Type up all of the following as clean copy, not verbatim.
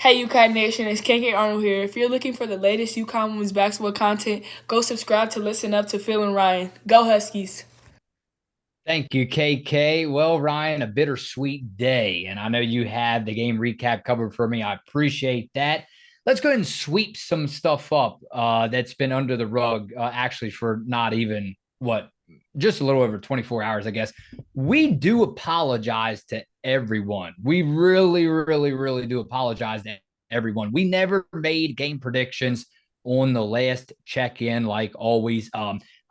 Hey UConn Nation, it's KK Arnold here. If you're looking for the latest UConn women's basketball content, go subscribe to Listen Up to Phil and Ryan. Go Huskies! Thank you, KK. Well, Ryan, a bittersweet day. And I know you had the game recap covered for me. I appreciate that. Let's go ahead and sweep some stuff up that's been under the rug, actually, for not even just a little over 24 hours, I guess. We do apologize to everyone. We really, really, really do apologize to everyone. We never made game predictions on the last check in, like always.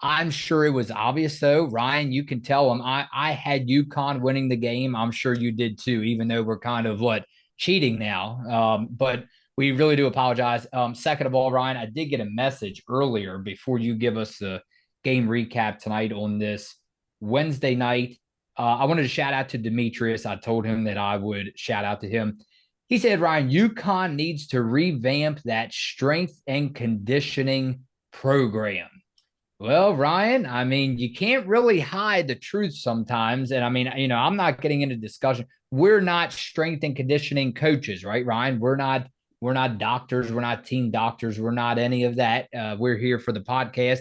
I'm sure it was obvious, though. Ryan, you can tell him I had UConn winning the game. I'm sure you did too, even though we're kind of cheating now. But we really do apologize. Second of all, Ryan, I did get a message earlier before you give us the game recap tonight on this Wednesday night. I wanted to shout out to Demetrius. I told him that I would shout out to him. He said, Ryan, UConn needs to revamp that strength and conditioning program. Well, Ryan, I mean, you can't really hide the truth sometimes. And I mean, I'm not getting into discussion. We're not strength and conditioning coaches, right, Ryan? We're not doctors, we're not team doctors, we're not any of that. We're here for the podcast.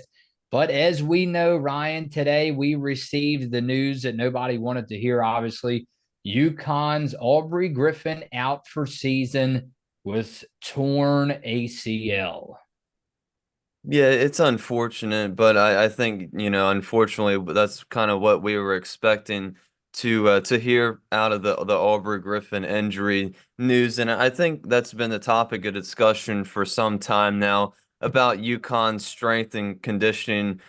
But as we know, Ryan, today we received the news that nobody wanted to hear, obviously. UConn's Aubrey Griffin out for season with torn ACL. Yeah, it's unfortunate, but I think, unfortunately, that's kind of what we were expecting to hear out of the Aubrey Griffin injury news. And I think that's been the topic of discussion for some time now about UConn's strength and conditioning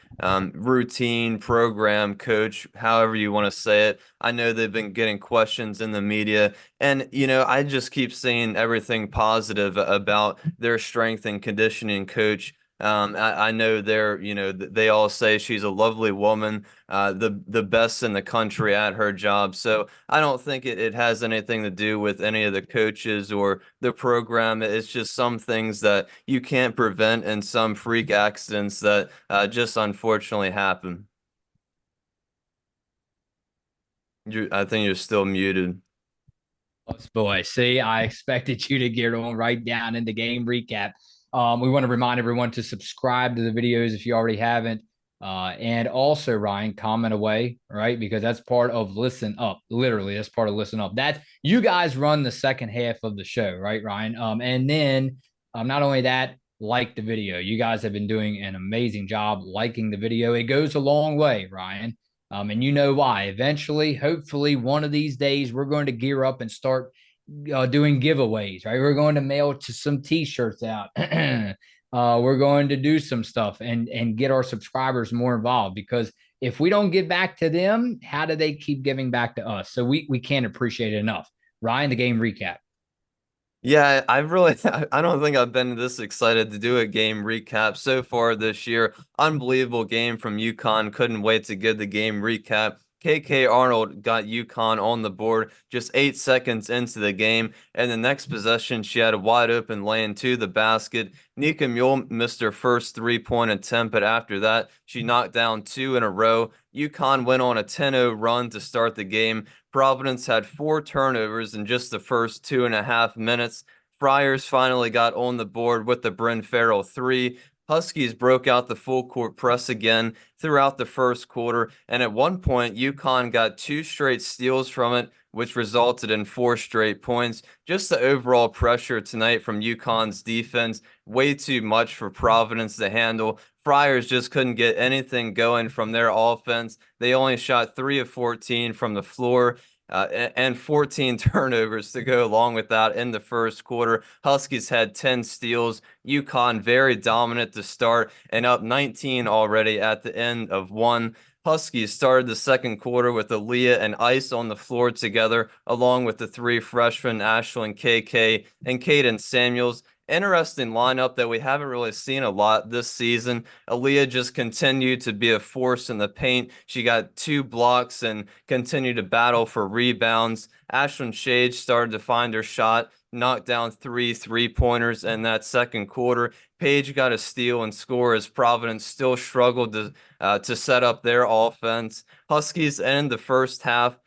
routine, program, coach, however you want to say it. I know they've been getting questions in the media, and I just keep seeing everything positive about their strength and conditioning coach. I know they all say she's a lovely woman, the best in the country at her job. So I don't think it has anything to do with any of the coaches or the program. It's just some things that you can't prevent and some freak accidents that just unfortunately happen. I think you're still muted. Boy, see, I expected you to get on right down in the game recap. We want to remind everyone to subscribe to the videos if you already haven't. And also, Ryan, comment away, right? Because that's part of Listen Up. Literally, that's part of Listen Up. That you guys run the second half of the show, right, Ryan? And then not only that, like the video. You guys have been doing an amazing job liking the video. It goes a long way, Ryan. And you know why. Eventually, hopefully, one of these days, we're going to gear up and start doing giveaways, right? We're going to mail to some T-shirts out. We're going to do some stuff and get our subscribers more involved, because if we don't give back to them, how do they keep giving back to us? So we can't appreciate it enough. Ryan, the game recap. Yeah, I don't think I've been this excited to do a game recap so far this year. Unbelievable game from UConn. Couldn't wait to get the game recap. KK Arnold got UConn on the board just 8 seconds into the game. And the next possession, she had a wide open lane to the basket. Nika Mule missed her first 3-point attempt, but after that, she knocked down two in a row. UConn went on a 10-0 run to start the game. Providence had 4 turnovers in just the first 2.5 minutes. Friars finally got on the board with the Bryn Farrell three. Huskies broke out the full court press again throughout the first quarter, and at one point, UConn got 2 straight steals from it, which resulted in 4 straight points. Just the overall pressure tonight from UConn's defense, way too much for Providence to handle. Friars just couldn't get anything going from their offense. They only shot 3 of 14 from the floor. And 14 turnovers to go along with that in the first quarter. Huskies had 10 steals. UConn very dominant to start and up 19 already at the end of one. Huskies started the second quarter with Aaliyah and Ice on the floor together, along with the 3 freshmen, Ashlyn KK and Caden Samuels. Interesting lineup that we haven't really seen a lot this season. Aaliyah just continued to be a force in the paint. She got 2 blocks and continued to battle for rebounds. Ashlyn Shade started to find her shot, knocked down 3 3-pointers in that second quarter. Page got a steal and score as Providence still struggled to set up their offense. Huskies end the first half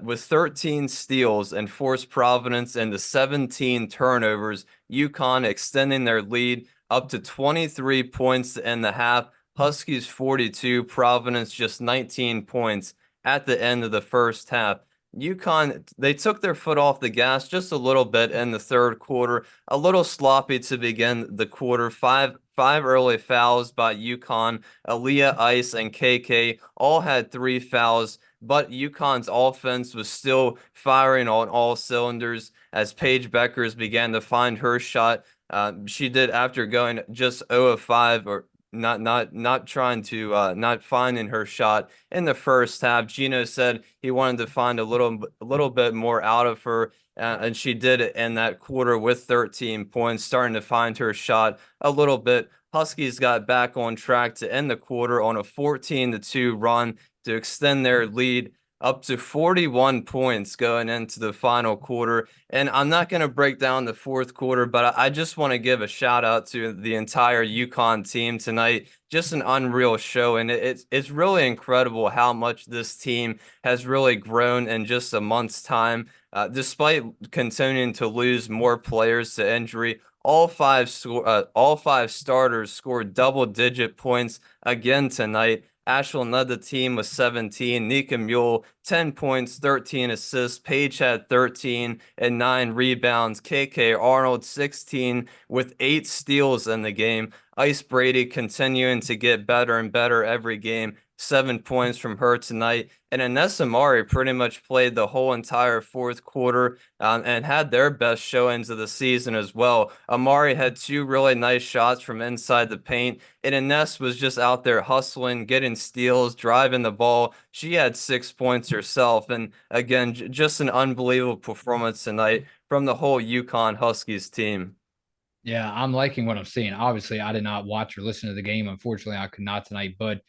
With 13 steals and forced Providence into 17 turnovers, UConn extending their lead up to 23 points in the half. Huskies 42, Providence just 19 points at the end of the first half. UConn, they took their foot off the gas just a little bit in the third quarter, a little sloppy to begin the quarter. Five early fouls by UConn. Aaliyah, Ice, and KK all had 3 fouls, but UConn's offense was still firing on all cylinders as Paige Beckers began to find her shot. She did after going just 0 of 5, or not trying to not finding her shot in the first half. Gino said he wanted to find a little bit more out of her, and she did it in that quarter with 13 points, starting to find her shot a little bit. Huskies got back on track to end the quarter on a 14-2 run to extend their lead up to 41 points going into the final quarter. And I'm not going to break down the fourth quarter, but I just want to give a shout out to the entire UConn team tonight. Just an unreal show, and it's really incredible how much this team has really grown in just a month's time. Despite continuing to lose more players to injury, all five starters scored double-digit points again tonight. Ashlyn led the team with 17. Nika Mule, 10 points, 13 assists. Paige had 13 and 9 rebounds. KK Arnold, 16 with 8 steals in the game. Ice Brady continuing to get better and better every game. 7 points from her tonight. And Ines Amari pretty much played the whole entire fourth quarter and had their best showings of the season as well. Amari had 2 really nice shots from inside the paint, and Ines was just out there hustling, getting steals, driving the ball. She had 6 points herself. And again, just an unbelievable performance tonight from the whole UConn Huskies team. Yeah, I'm liking what I'm seeing. Obviously, I did not watch or listen to the game. Unfortunately, I could not tonight, but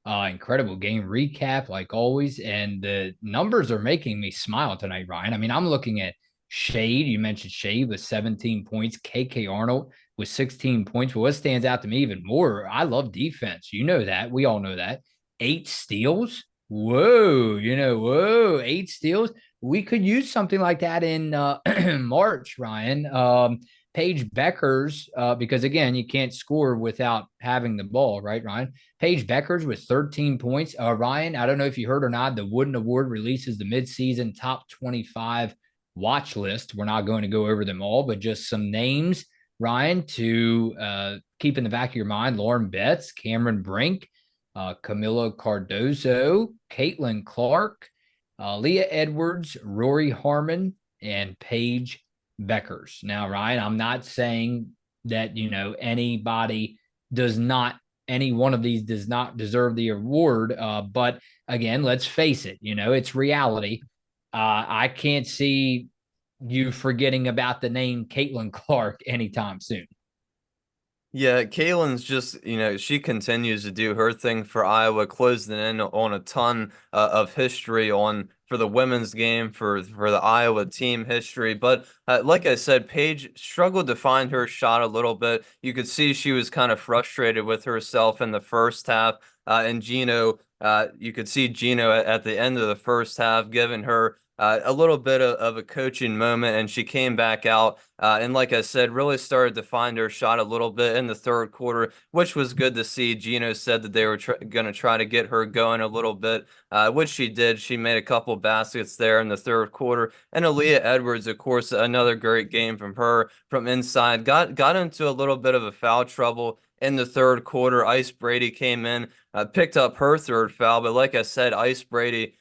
incredible game recap, like always. And the numbers are making me smile tonight, Ryan. I mean, I'm looking at Shade. You mentioned Shade with 17 points, KK Arnold with 16 points. But what stands out to me even more, I love defense. You know that. We all know that. 8 steals. Whoa, whoa, 8 steals. We could use something like that in March, Ryan. Paige Beckers, because again, you can't score without having the ball, right, Ryan? Paige Beckers with 13 points. Ryan, I don't know if you heard or not, the Wooden Award releases the midseason top 25 watch list. We're not going to go over them all, but just some names, Ryan, to keep in the back of your mind. Lauren Betts, Cameron Brink, Camila Cardozo, Caitlin Clark, Leah Edwards, Rory Harmon, and Paige Beckers. Now, Ryan, I'm not saying that, any one of these does not deserve the award. But again, let's face it, it's reality. I can't see you forgetting about the name Caitlin Clark anytime soon. Yeah, Kaylin's just, she continues to do her thing for Iowa, closing in on a ton of history for the women's game, for the Iowa team history. But like I said, Paige struggled to find her shot a little bit. You could see she was kind of frustrated with herself in the first half. And Gino, you could see Gino at the end of the first half giving her a little bit of a coaching moment, and she came back out and, like I said, really started to find her shot a little bit in the third quarter, which was good to see. Gino said that they were going to try to get her going a little bit, which she did. She made a couple baskets there in the third quarter. And Aaliyah Edwards, of course, another great game from her from inside. Got into a little bit of a foul trouble in the third quarter. Ice Brady came in, picked up her third foul, but like I said, Ice Brady,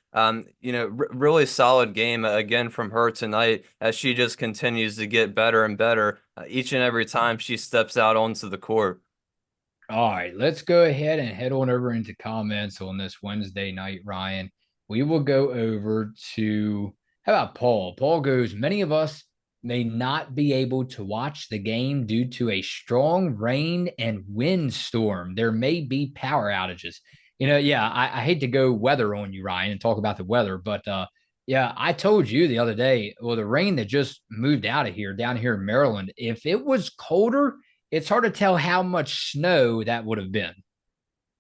really solid game again from her tonight as she just continues to get better and better each and every time she steps out onto the court. All right, let's go ahead and head on over into comments on this Wednesday night, Ryan. We will go over to, how about Paul? Paul goes, many of us may not be able to watch the game due to a strong rain and wind storm. There may be power outages. I hate to go weather on you, Ryan, and talk about the weather, but yeah, I told you the other day, well, the rain that just moved out of here, down here in Maryland, if it was colder, it's hard to tell how much snow that would have been.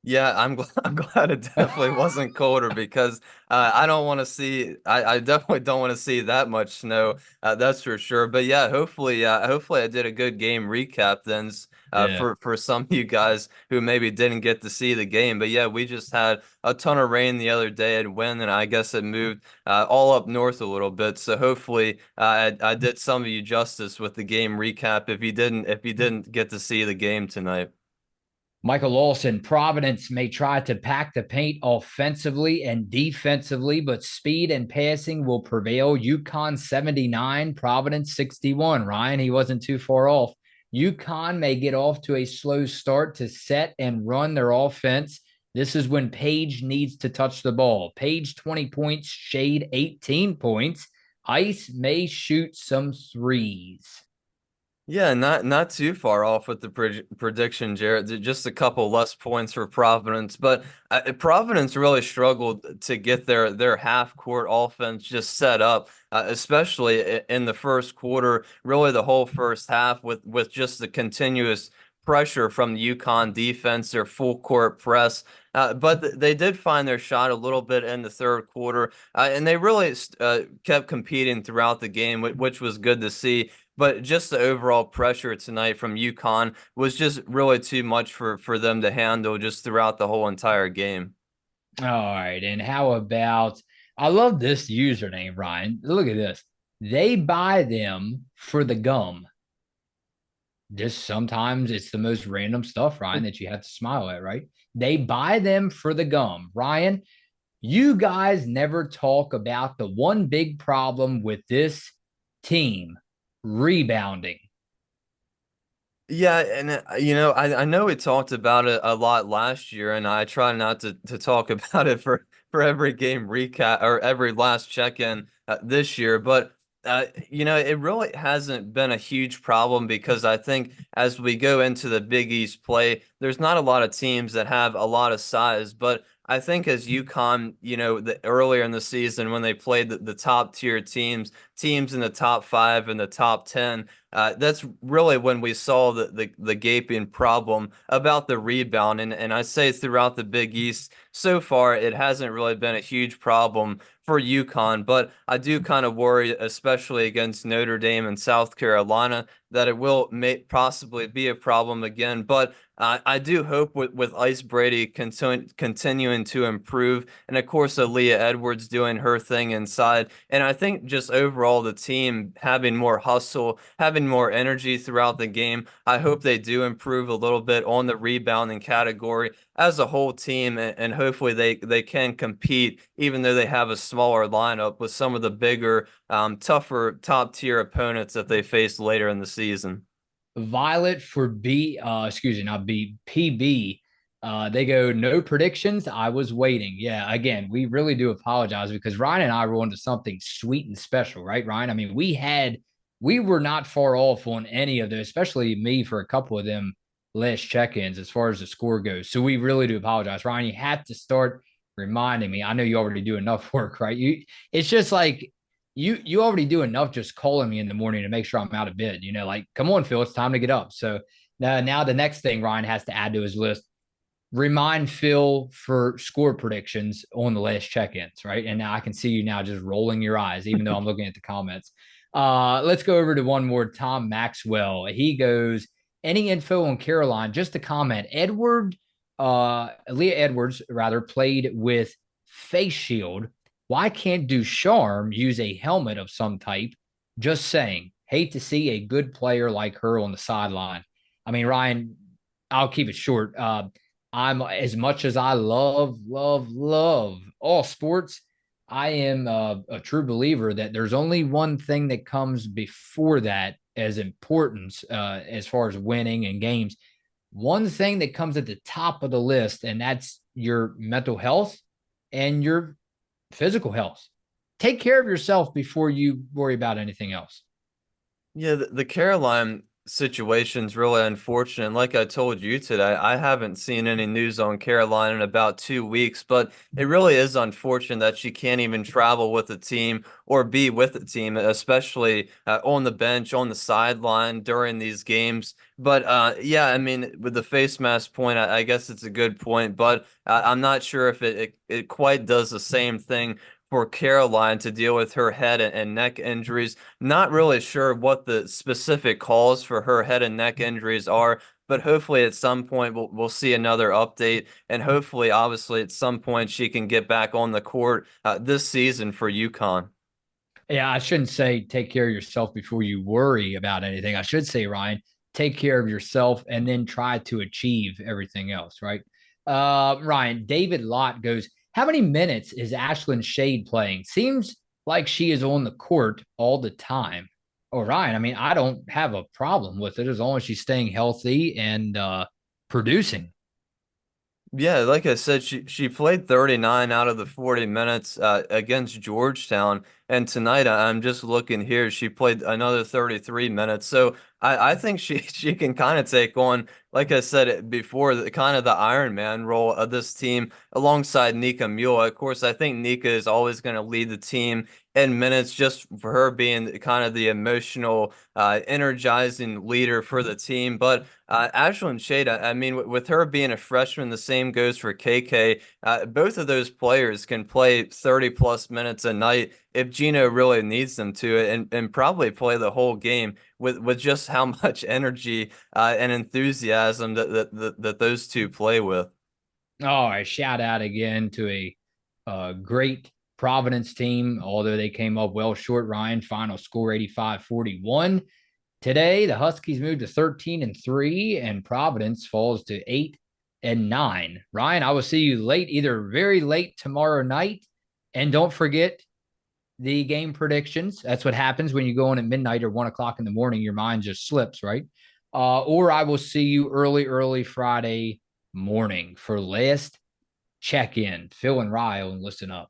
Yeah, I'm glad it definitely wasn't colder because I don't want to see I definitely don't want to see that much snow. That's for sure. But yeah, hopefully I did a good game recap then Yeah. for some of you guys who maybe didn't get to see the game. But yeah, we just had a ton of rain the other day and wind, and I guess it moved all up north a little bit. So hopefully I did some of you justice with the game recap if you didn't get to see the game tonight. Michael Lawson, Providence may try to pack the paint offensively and defensively, but speed and passing will prevail. UConn 79, Providence 61. Ryan, he wasn't too far off. UConn may get off to a slow start to set and run their offense. This is when Page needs to touch the ball. Page 20 points, Shade 18 points. Ice may shoot some threes. Yeah, not too far off with the prediction, Jarrett. Just a couple less points for Providence, but Providence really struggled to get their half court offense just set up, especially in the first quarter. Really, the whole first half with just the continuous pressure from the UConn defense, their full court press. But they did find their shot a little bit in the third quarter, and they really kept competing throughout the game, which was good to see. But just the overall pressure tonight from UConn was just really too much for them to handle just throughout the whole entire game. All right. And how about, I love this username, Ryan. Look at this. They buy them for the gum. This sometimes it's the most random stuff, Ryan, that you have to smile at, right? They buy them for the gum. Ryan, you guys never talk about the one big problem with this team rebounding. Yeah, and I know we talked about it a lot last year, and I try not to talk about it for every game recap or every last check-in this year, but it really hasn't been a huge problem because I think as we go into the Big East play, there's not a lot of teams that have a lot of size, but I think as UConn, earlier in the season when they played the top tier teams in the top five and the top 10. That's really when we saw the gaping problem about the rebound. And I say throughout the Big East, so far, it hasn't really been a huge problem for UConn, but I do kind of worry, especially against Notre Dame and South Carolina, that it will possibly be a problem again. But I do hope with Ice Brady continuing to improve, and of course, Aaliyah Edwards doing her thing inside. And I think just overall, the team having more hustle, having more energy throughout the game. I hope they do improve a little bit on the rebounding category as a whole team, and hopefully they can compete, even though they have a smaller lineup with some of the bigger, tougher top tier opponents that they face later in the season. Violet for excuse me, not B, PB. They go, no predictions. I was waiting. Yeah, again, we really do apologize because Ryan and I were onto something sweet and special, right, Ryan? I mean, we were not far off on any of those, especially me for a couple of them last check-ins as far as the score goes. So we really do apologize. Ryan, you have to start reminding me. I know you already do enough work, right? It's just like you already do enough just calling me in the morning to make sure I'm out of bed. Like, come on, Phil, it's time to get up. So now the next thing Ryan has to add to his list, remind Phil for score predictions on the last check-ins, right? And now I can see you now just rolling your eyes, even though I'm looking at the comments. Let's go over to one more. Tom Maxwell. He goes, any info on Caroline? Just a comment. Leah Edwards rather played with face shield. Why can't Ducharme use a helmet of some type? Just saying. Hate to see a good player like her on the sideline. I mean, Ryan, I'll keep it short. I'm as much as I love all sports. I am a true believer that there's only one thing that comes before that as importance as far as winning and games. One thing that comes at the top of the list, and that's your mental health and your physical health. Take care of yourself before you worry about anything else. Yeah, the Caroline situation's really unfortunate. And like I told you today, I haven't seen any news on Caroline in about 2 weeks, but it really is unfortunate that she can't even travel with the team or be with the team, especially on the bench, on the sideline during these games. But yeah, I mean, with the face mask point, I guess it's a good point, but I'm not sure if it quite does the same thing for Caroline to deal with her head and neck injuries. Not really sure what the specific cause for her head and neck injuries are, but hopefully at some point we'll see another update, and hopefully, obviously, at some point she can get back on the court this season for UConn. Yeah, I shouldn't say take care of yourself before you worry about anything. I should say, Ryan, take care of yourself and then try to achieve everything else, right? Ryan, David Lott goes, how many minutes is Ashlyn Shade playing? Seems like she is on the court all the time. Oh, Ryan, I mean, I don't have a problem with it as long as she's staying healthy and producing. Yeah, like I said, she played 39 out of the 40 minutes against Georgetown, and tonight I'm just looking here. She played another 33 minutes, so I think she can kind of take on, like I said before, the kind of the Iron Man role of this team alongside Nika Mule. Of course, I think Nika is always going to lead the team in minutes, just for her being kind of the emotional, energizing leader for the team, but. Ashlyn Shade, I mean, with her being a freshman, the same goes for KK. Both of those players can play 30 plus minutes a night if Gino really needs them to, and probably play the whole game with just how much energy and enthusiasm that those two play with. Oh, a shout out again to a great Providence team, although they came up well short. Ryan, final score 85-41. Today, the Huskies moved to 13-3, and Providence falls to 8-9. Ryan, I will see you late, either very late tomorrow night. And don't forget the game predictions. That's what happens when you go in at midnight or 1 o'clock in the morning. Your mind just slips, right? Or I will see you early Friday morning for last check in. Phil and Ryle, and listen up.